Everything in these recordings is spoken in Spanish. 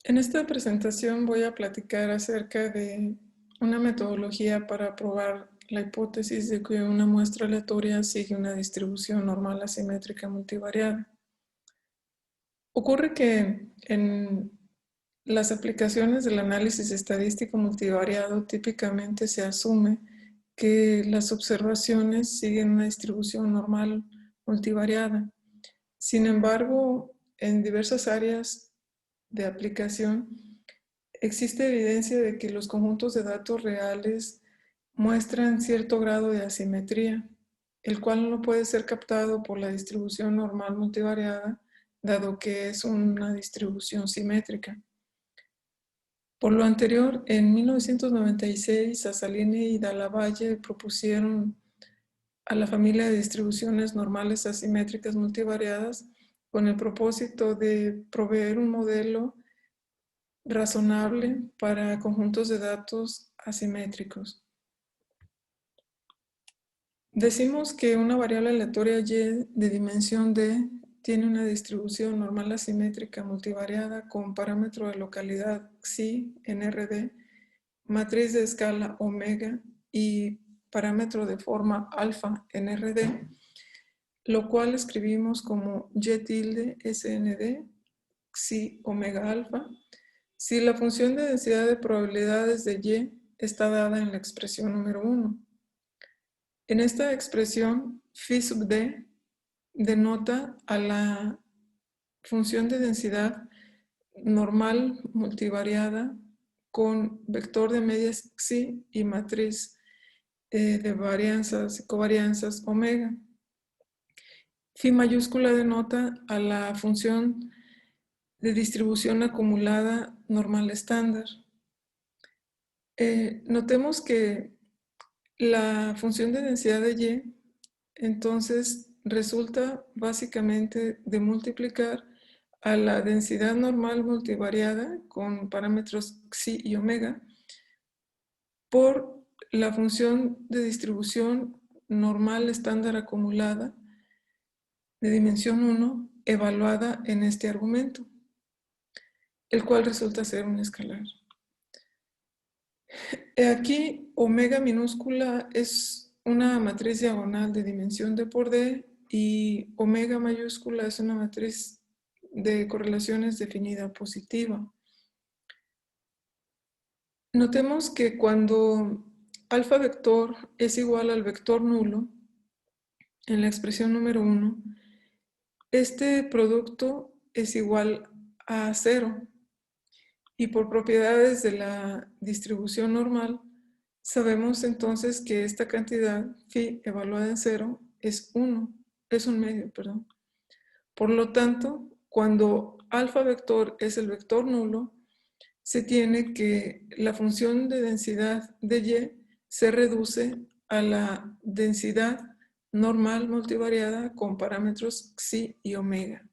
En esta presentación voy a platicar acerca de una metodología para probar la hipótesis de que una muestra aleatoria sigue una distribución normal asimétrica multivariada. Ocurre que en las aplicaciones del análisis estadístico multivariado típicamente se asume que las observaciones siguen una distribución normal multivariada. Sin embargo, en diversas áreas de aplicación existe evidencia de que los conjuntos de datos reales muestran cierto grado de asimetría, el cual no puede ser captado por la distribución normal multivariada, dado que es una distribución simétrica. Por lo anterior, en 1996, Assalini y Dalla Valle propusieron a la familia de distribuciones normales asimétricas multivariadas con el propósito de proveer un modelo razonable para conjuntos de datos asimétricos. Decimos que una variable aleatoria y de dimensión d tiene una distribución normal asimétrica multivariada con parámetro de localidad xi en RD, matriz de escala omega y parámetro de forma alfa en RD, lo cual escribimos como y tilde SND xi omega alfa, si la función de densidad de probabilidades de y está dada en la expresión número 1. En esta expresión, phi sub d denota a la función de densidad normal multivariada con vector de medias xi y matriz de varianzas y covarianzas omega. Phi mayúscula denota a la función de distribución acumulada normal estándar. Notemos que la función de densidad de y entonces resulta básicamente de multiplicar a la densidad normal multivariada con parámetros xi y omega por la función de distribución normal estándar acumulada de dimensión 1 evaluada en este argumento, el cual resulta ser un escalar. Aquí omega minúscula es una matriz diagonal de dimensión d por d y omega mayúscula es una matriz de correlaciones definida positiva. Notemos que cuando alfa vector es igual al vector nulo, en la expresión número 1, este producto es igual a 0. Y por propiedades de la distribución normal, sabemos entonces que esta cantidad, phi evaluada en 0, es un medio, perdón. Por lo tanto, cuando alfa vector es el vector nulo, se tiene que la función de densidad de y se reduce a la densidad normal multivariada con parámetros xi y omega.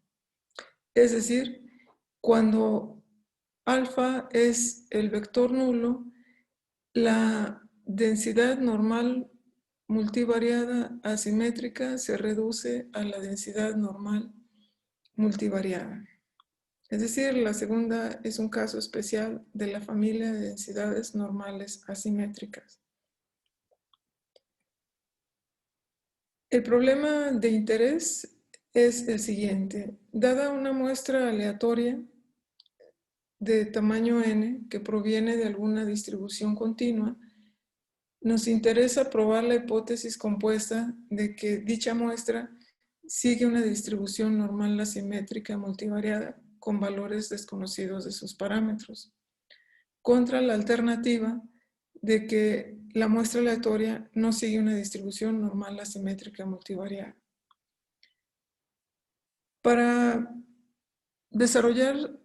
Es decir, cuando alfa es el vector nulo, la densidad normal multivariada asimétrica se reduce a la densidad normal multivariada. Es decir, la segunda es un caso especial de la familia de densidades normales asimétricas. El problema de interés es el siguiente. Dada una muestra aleatoria de tamaño n que proviene de alguna distribución continua, nos interesa probar la hipótesis compuesta de que dicha muestra sigue una distribución normal asimétrica multivariada con valores desconocidos de sus parámetros, contra la alternativa de que la muestra aleatoria no sigue una distribución normal asimétrica multivariada. Para desarrollar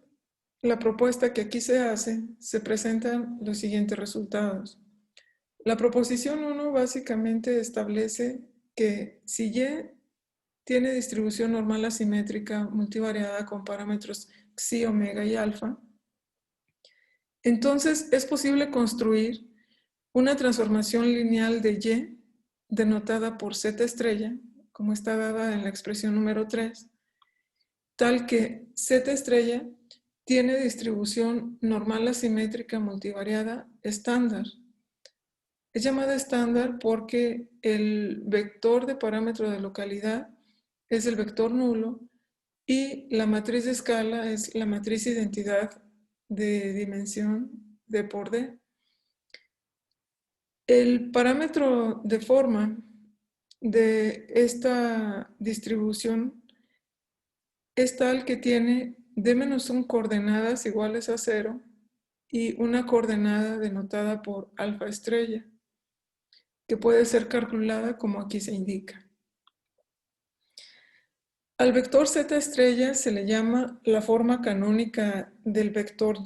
la propuesta que aquí se hace, se presentan los siguientes resultados. La proposición 1 básicamente establece que si y tiene distribución normal asimétrica multivariada con parámetros xi, omega y alfa, entonces es posible construir una transformación lineal de y denotada por z estrella, como está dada en la expresión número 3, tal que z estrella tiene distribución normal asimétrica multivariada estándar. Es llamada estándar porque el vector de parámetro de localidad es el vector nulo y la matriz de escala es la matriz de identidad de dimensión D por D. El parámetro de forma de esta distribución es tal que tiene D-1 coordenadas iguales a 0 y una coordenada denotada por alfa estrella, que puede ser calculada como aquí se indica. Al vector z estrella se le llama la forma canónica del vector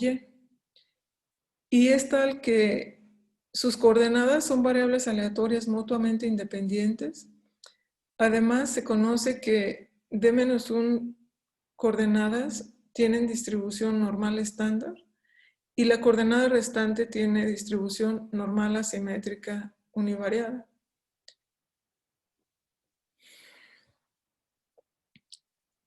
y es tal que sus coordenadas son variables aleatorias mutuamente independientes. Además, se conoce que D-1 coordenadas tienen distribución normal estándar y la coordenada restante tiene distribución normal asimétrica univariada.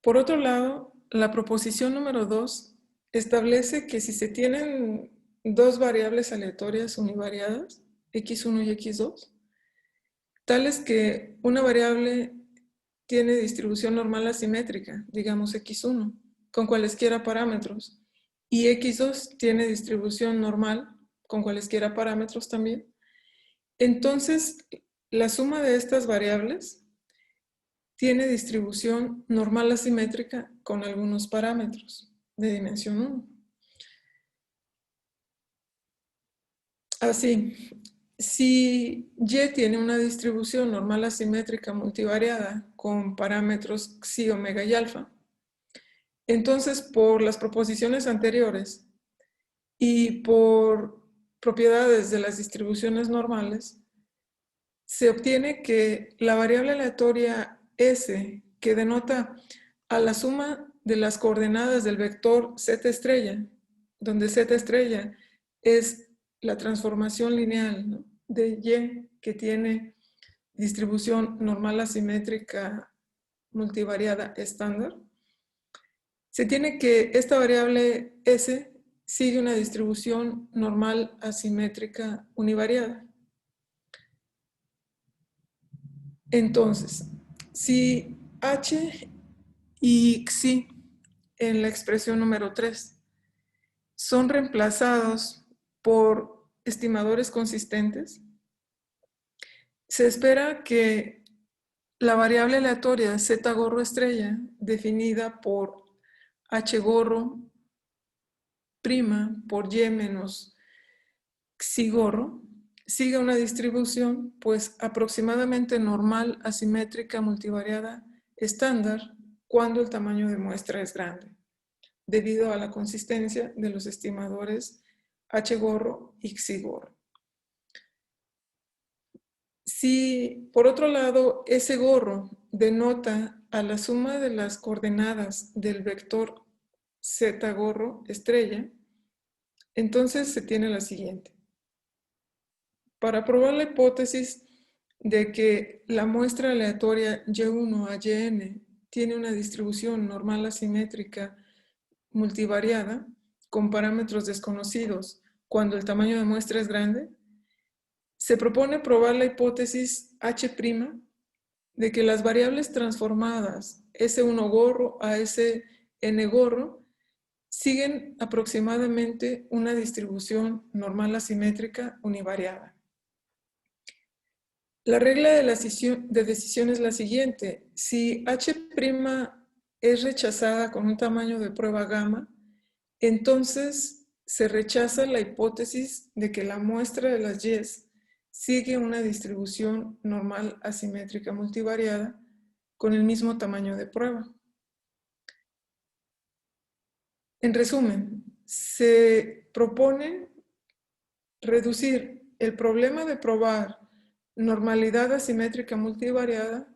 Por otro lado, la proposición número 2 establece que si se tienen dos variables aleatorias univariadas, x1 y x2, tales que una variable tiene distribución normal asimétrica, digamos x1, con cualesquiera parámetros, y x2 tiene distribución normal con cualesquiera parámetros también, entonces la suma de estas variables tiene distribución normal asimétrica con algunos parámetros de dimensión 1. Así, si Y tiene una distribución normal asimétrica multivariada con parámetros xi, omega y alfa, entonces por las proposiciones anteriores y por propiedades de las distribuciones normales, se obtiene que la variable aleatoria S, que denota a la suma de las coordenadas del vector z estrella, donde z estrella es la transformación lineal, ¿no?, de Y que tiene distribución normal asimétrica multivariada estándar, se tiene que esta variable S sigue una distribución normal asimétrica univariada. Entonces, si H y Xi en la expresión número 3 son reemplazados por estimadores consistentes, se espera que la variable aleatoria z gorro estrella, definida por h gorro prima por y menos xi gorro, siga una distribución pues aproximadamente normal asimétrica multivariada estándar cuando el tamaño de muestra es grande, debido a la consistencia de los estimadores h gorro y xi gorro. Si, por otro lado, ese gorro denota a la suma de las coordenadas del vector z gorro estrella, entonces se tiene la siguiente. Para probar la hipótesis de que la muestra aleatoria Y1 a Yn tiene una distribución normal asimétrica multivariada con parámetros desconocidos cuando el tamaño de muestra es grande, se propone probar la hipótesis H' de que las variables transformadas S1 gorro a Sn gorro siguen aproximadamente una distribución normal asimétrica univariada. La regla de decisión es la siguiente. Si H' es rechazada con un tamaño de prueba gamma, entonces se rechaza la hipótesis de que la muestra de las Y's sigue una distribución normal asimétrica multivariada con el mismo tamaño de prueba. En resumen, se propone reducir el problema de probar normalidad asimétrica multivariada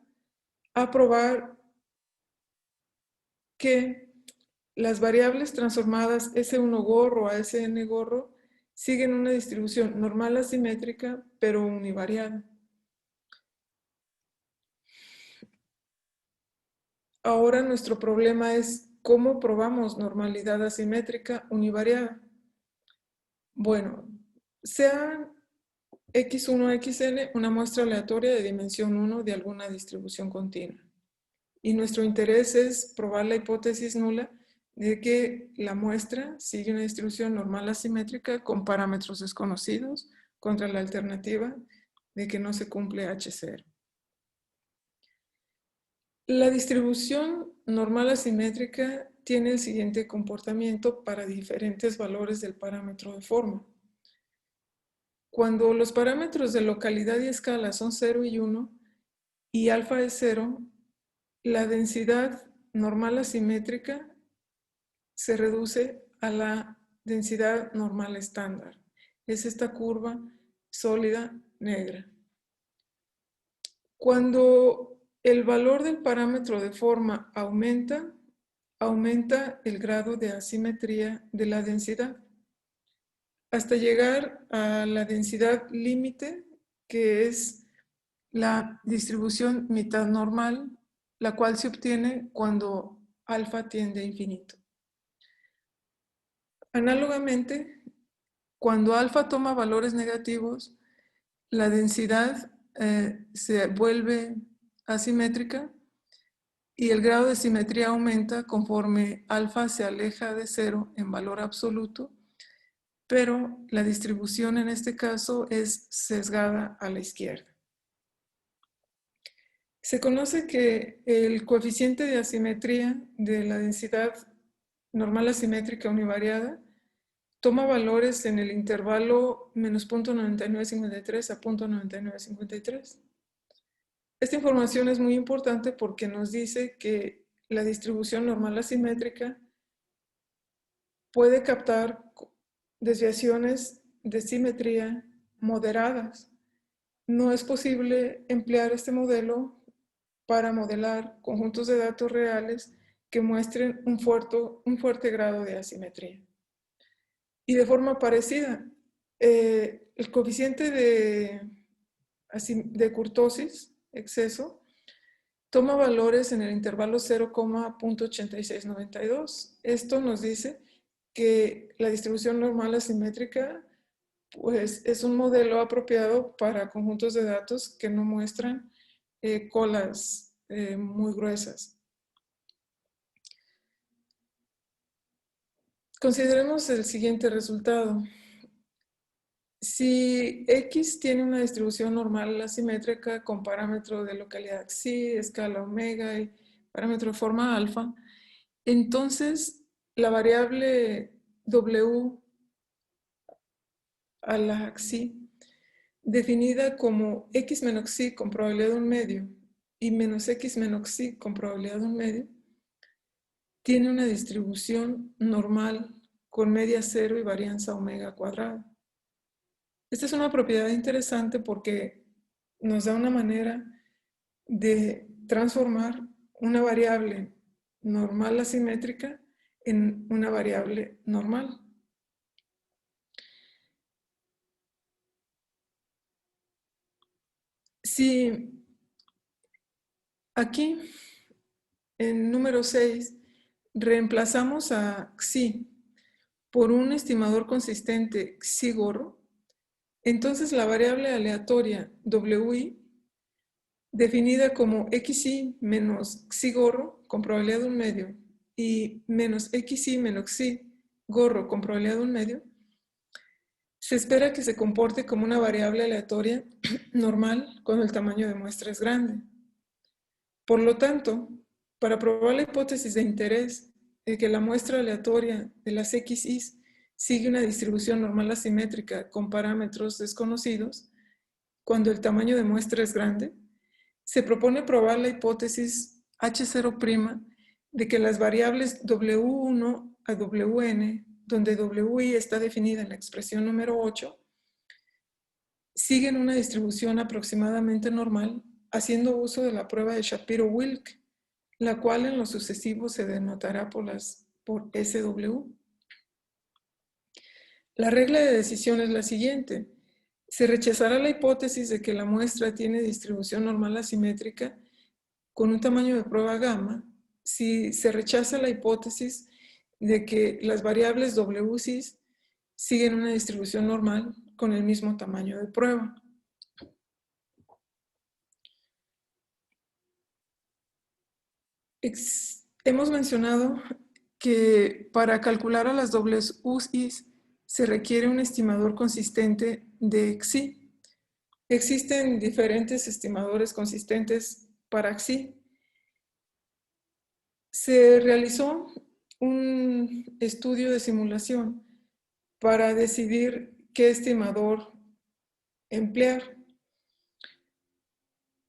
a probar que las variables transformadas S1 gorro a Sn gorro siguen una distribución normal asimétrica pero univariada. Ahora nuestro problema es ¿cómo probamos normalidad asimétrica univariada? Bueno, sea X1 a XN una muestra aleatoria de dimensión 1 de alguna distribución continua. Y nuestro interés es probar la hipótesis nula de que la muestra sigue una distribución normal asimétrica con parámetros desconocidos contra la alternativa de que no se cumple H0. La distribución normal asimétrica tiene el siguiente comportamiento para diferentes valores del parámetro de forma. Cuando los parámetros de localidad y escala son 0 y 1 y alfa es 0, la densidad normal asimétrica se reduce a la densidad normal estándar. Es esta curva sólida negra. Cuando el valor del parámetro de forma aumenta, aumenta el grado de asimetría de la densidad hasta llegar a la densidad límite, que es la distribución mitad normal, la cual se obtiene cuando alfa tiende a infinito. Análogamente, cuando alfa toma valores negativos, la densidad se vuelve asimétrica y el grado de simetría aumenta conforme alfa se aleja de 0 en valor absoluto, pero la distribución en este caso es sesgada a la izquierda. Se conoce que el coeficiente de asimetría de la densidad normal asimétrica univariada toma valores en el intervalo menos 0.9953 a 0.9953. Esta información es muy importante porque nos dice que la distribución normal asimétrica puede captar desviaciones de simetría moderadas. No es posible emplear este modelo para modelar conjuntos de datos reales que muestren un fuerte grado de asimetría. Y de forma parecida, el coeficiente de kurtosis, exceso, toma valores en el intervalo 0,8692. Esto nos dice que la distribución normal asimétrica pues, es un modelo apropiado para conjuntos de datos que no muestran colas muy gruesas. Consideremos el siguiente resultado. Si X tiene una distribución normal asimétrica con parámetro de localidad psi, escala omega y parámetro de forma alfa, entonces la variable W a la psi, definida como X menos psi con probabilidad de 1/2 y menos X menos psi con probabilidad de 1/2, tiene una distribución normal con media 0 y varianza omega cuadrada. Esta es una propiedad interesante porque nos da una manera de transformar una variable normal asimétrica en una variable normal. Si aquí, en número 6, reemplazamos a xi por un estimador consistente xi gorro, entonces la variable aleatoria wi, definida como xi menos xi gorro con probabilidad de 1/2 y menos xi menos xi gorro con probabilidad de 1/2, se espera que se comporte como una variable aleatoria normal cuando el tamaño de muestra es grande. Por lo tanto, para probar la hipótesis de interés de que la muestra aleatoria de las xis sigue una distribución normal asimétrica con parámetros desconocidos, cuando el tamaño de muestra es grande, se propone probar la hipótesis H0' de que las variables W1 a Wn, donde Wi está definida en la expresión número 8, siguen una distribución aproximadamente normal haciendo uso de la prueba de Shapiro-Wilk, la cual en lo sucesivo se denotará por SW. La regla de decisión es la siguiente. Se rechazará la hipótesis de que la muestra tiene distribución normal asimétrica con un tamaño de prueba gamma si se rechaza la hipótesis de que las variables WCIS siguen una distribución normal con el mismo tamaño de prueba. Hemos mencionado que para calcular a las dobles UCIs se requiere un estimador consistente de XI. Existen diferentes estimadores consistentes para XI. Se realizó un estudio de simulación para decidir qué estimador emplear.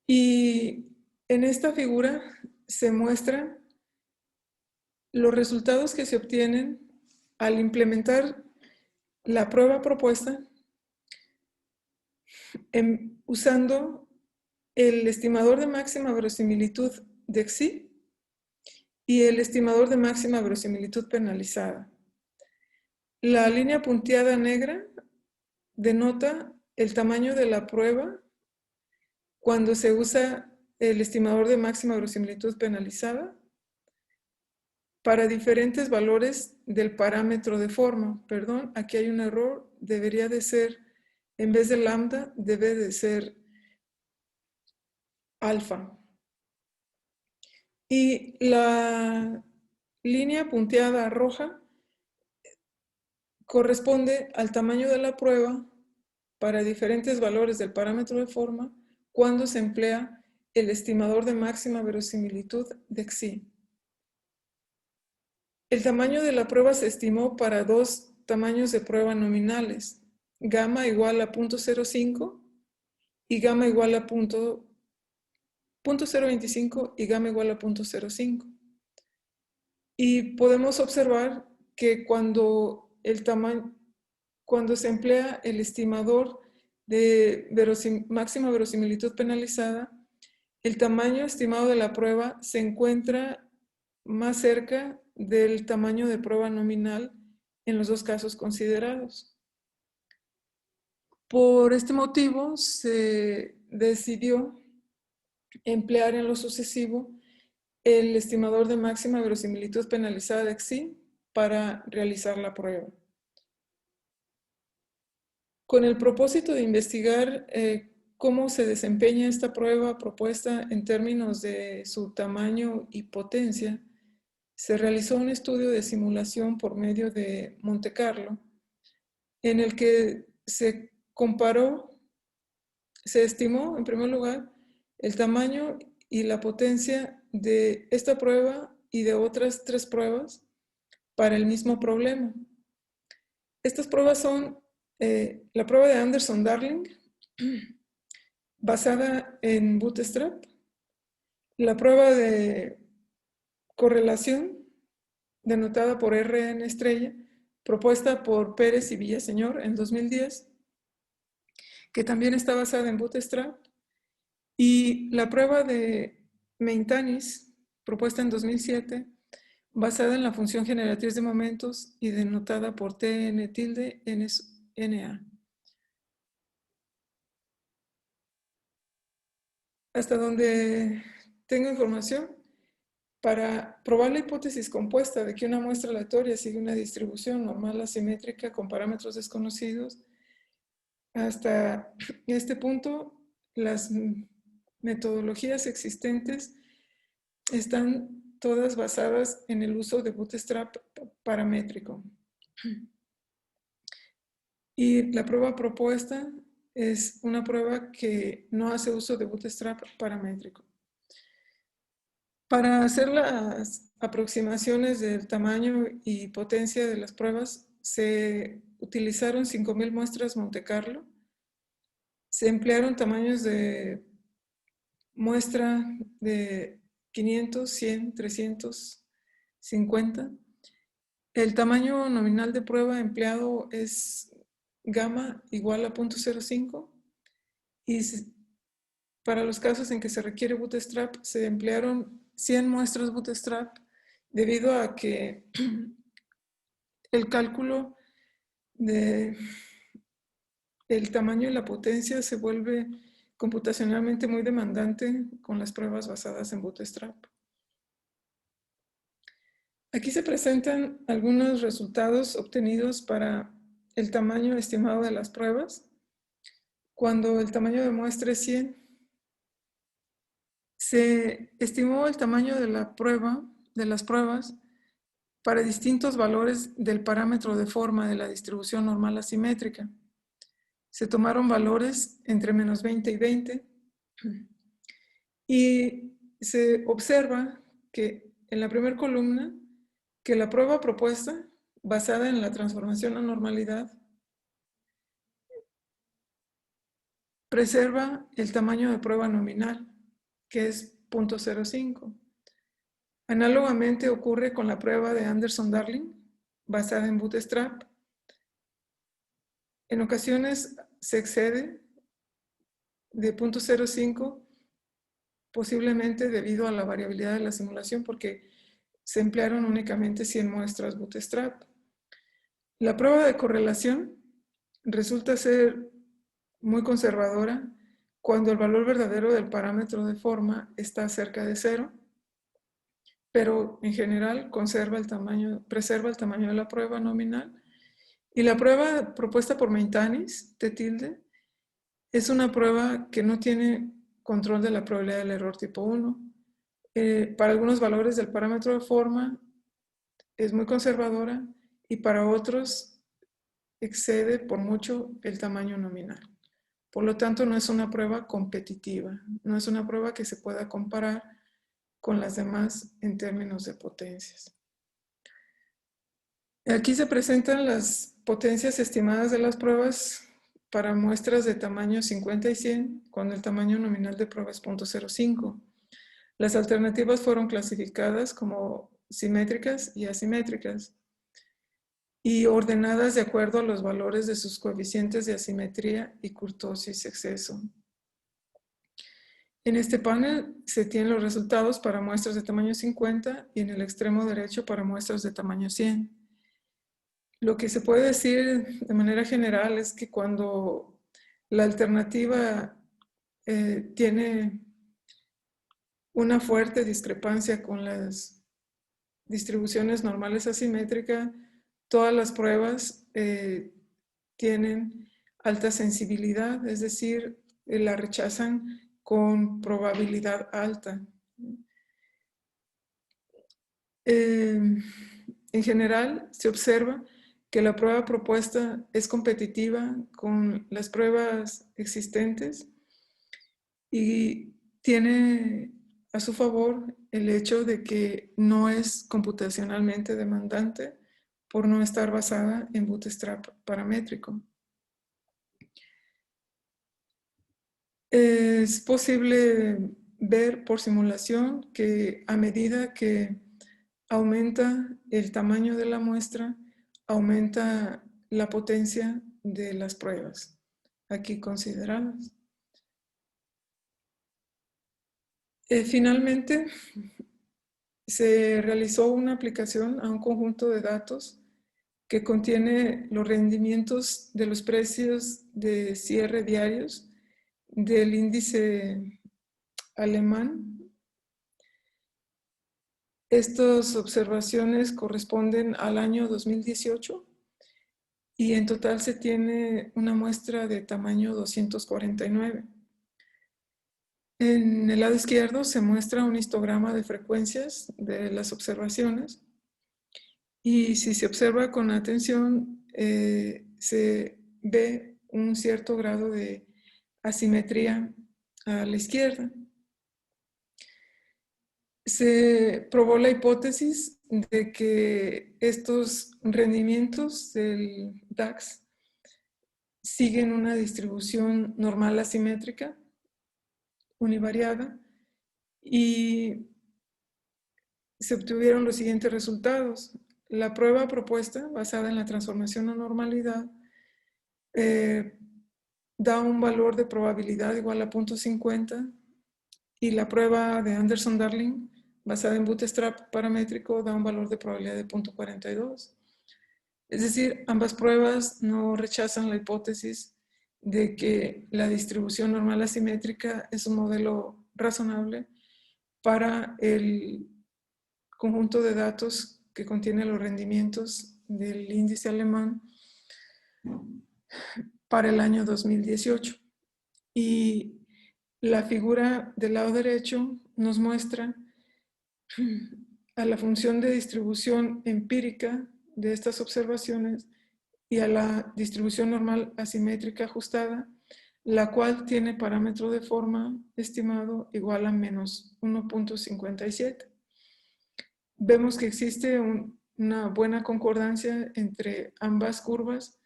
Y en esta figura se muestran los resultados que se obtienen al implementar la prueba propuesta usando el estimador de máxima verosimilitud de XI y el estimador de máxima verosimilitud penalizada. La línea punteada negra denota el tamaño de la prueba cuando se usa el estimador de máxima verosimilitud penalizada para diferentes valores del parámetro de forma. Perdón, aquí hay un error, debería de ser, en vez de lambda, debe de ser alfa. Y la línea punteada roja corresponde al tamaño de la prueba para diferentes valores del parámetro de forma cuando se emplea el estimador de máxima verosimilitud de XI. El tamaño de la prueba se estimó para dos tamaños de prueba nominales, gamma igual a 0.05 y gamma igual a 0.025 y gamma igual a 0.05. Y podemos observar que cuando se emplea el estimador de máxima verosimilitud penalizada, el tamaño estimado de la prueba se encuentra más cerca del tamaño de prueba nominal en los dos casos considerados. Por este motivo, se decidió emplear en lo sucesivo el estimador de máxima verosimilitud penalizada de XI para realizar la prueba. Con el propósito de investigar cómo se desempeña esta prueba propuesta en términos de su tamaño y potencia, se realizó un estudio de simulación por medio de Monte Carlo, en el que se comparó, se estimó en primer lugar el tamaño y la potencia de esta prueba y de otras 3 pruebas para el mismo problema. Estas pruebas son la prueba de Anderson-Darling, basada en Bootstrap, la prueba de correlación, denotada por RN estrella, propuesta por Pérez y Villaseñor en 2010, que también está basada en Bootstrap, y la prueba de Maintanis, propuesta en 2007, basada en la función generatriz de momentos y denotada por TN_NA. Hasta donde tengo información, para probar la hipótesis compuesta de que una muestra aleatoria sigue una distribución normal asimétrica con parámetros desconocidos, hasta este punto las metodologías existentes están todas basadas en el uso de Bootstrap paramétrico. Y la prueba propuesta es una prueba que no hace uso de Bootstrap paramétrico. Para hacer las aproximaciones del tamaño y potencia de las pruebas, se utilizaron 5,000 muestras Monte Carlo. Se emplearon tamaños de muestra de 500, 100, 350. El tamaño nominal de prueba empleado es gamma igual a 0.05 y para los casos en que se requiere Bootstrap se emplearon 100 muestras Bootstrap debido a que el cálculo de el tamaño y la potencia se vuelve computacionalmente muy demandante con las pruebas basadas en Bootstrap. Aquí se presentan algunos resultados obtenidos para el tamaño estimado de las pruebas. Cuando el tamaño de muestra es 100, se estimó el tamaño de las pruebas para distintos valores del parámetro de forma de la distribución normal asimétrica. Se tomaron valores entre menos 20 y 20 y se observa que en la primera columna que la prueba propuesta basada en la transformación a normalidad preserva el tamaño de prueba nominal, que es 0.05. Análogamente ocurre con la prueba de Anderson-Darling, basada en Bootstrap. En ocasiones se excede de 0.05, posiblemente debido a la variabilidad de la simulación, porque se emplearon únicamente 100 muestras Bootstrap. La prueba de correlación resulta ser muy conservadora cuando el valor verdadero del parámetro de forma está cerca de 0, pero en general preserva el tamaño de la prueba nominal. Y la prueba propuesta por Maintanis, T tilde, es una prueba que no tiene control de la probabilidad del error tipo 1. Para algunos valores del parámetro de forma es muy conservadora y para otros excede por mucho el tamaño nominal. Por lo tanto, no es una prueba competitiva, no es una prueba que se pueda comparar con las demás en términos de potencias. Aquí se presentan las potencias estimadas de las pruebas para muestras de tamaño 50 y 100, cuando el tamaño nominal de prueba es 0.05. Las alternativas fueron clasificadas como simétricas y asimétricas y ordenadas de acuerdo a los valores de sus coeficientes de asimetría y kurtosis exceso. En este panel se tienen los resultados para muestras de tamaño 50 y en el extremo derecho para muestras de tamaño 100. Lo que se puede decir de manera general es que cuando la alternativa tiene una fuerte discrepancia con las distribuciones normales asimétricas, todas las pruebas tienen alta sensibilidad, es decir, la rechazan con probabilidad alta. En general, se observa que la prueba propuesta es competitiva con las pruebas existentes y tiene a su favor el hecho de que no es computacionalmente demandante por no estar basada en Bootstrap paramétrico. Es posible ver por simulación que a medida que aumenta el tamaño de la muestra, aumenta la potencia de las pruebas aquí consideradas. Finalmente, se realizó una aplicación a un conjunto de datos que contiene los rendimientos de los precios de cierre diarios del índice alemán. Estas observaciones corresponden al año 2018 y en total se tiene una muestra de tamaño 249. En el lado izquierdo se muestra un histograma de frecuencias de las observaciones y si se observa con atención se ve un cierto grado de asimetría a la izquierda. Se probó la hipótesis de que estos rendimientos del DAX siguen una distribución normal asimétrica univariada y se obtuvieron los siguientes resultados. La prueba propuesta, basada en la transformación a normalidad, da un valor de probabilidad igual a 0.50 y la prueba de Anderson-Darling, basada en Bootstrap paramétrico, da un valor de probabilidad de 0.42. Es decir, ambas pruebas no rechazan la hipótesis de que la distribución normal asimétrica es un modelo razonable para el conjunto de datos que contiene los rendimientos del índice alemán para el año 2018. Y la figura del lado derecho nos muestra a la función de distribución empírica de estas observaciones y a la distribución normal asimétrica ajustada, la cual tiene parámetro de forma estimado igual a menos 1.57. Vemos que existe una buena concordancia entre ambas curvas,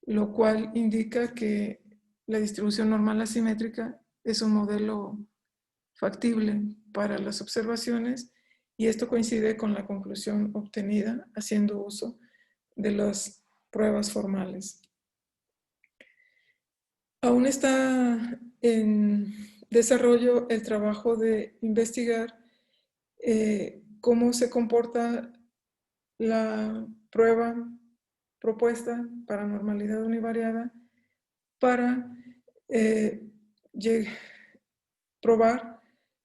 lo cual indica que la distribución normal asimétrica es un modelo factible para las observaciones, y esto coincide con la conclusión obtenida haciendo uso de las pruebas formales. Aún está en desarrollo el trabajo de investigar cómo se comporta la prueba propuesta para normalidad univariada para probar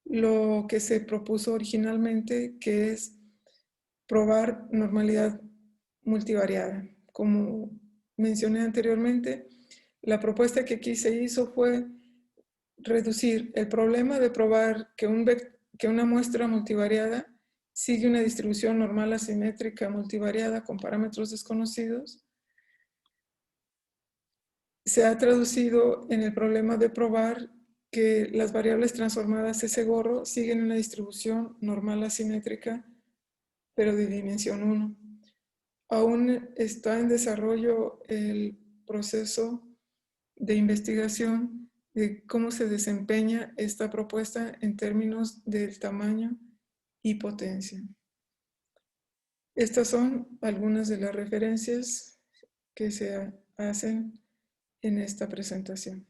lo que se propuso originalmente, que es probar normalidad multivariada. Como mencioné anteriormente, la propuesta que aquí se hizo fue reducir el problema de probar que una muestra multivariada sigue una distribución normal asimétrica multivariada con parámetros desconocidos. Se ha traducido en el problema de probar que las variables transformadas S-gorro siguen una distribución normal asimétrica, pero de dimensión 1. Aún está en desarrollo el proceso de investigación de cómo se desempeña esta propuesta en términos del tamaño y potencia. Estas son algunas de las referencias que se hacen en esta presentación.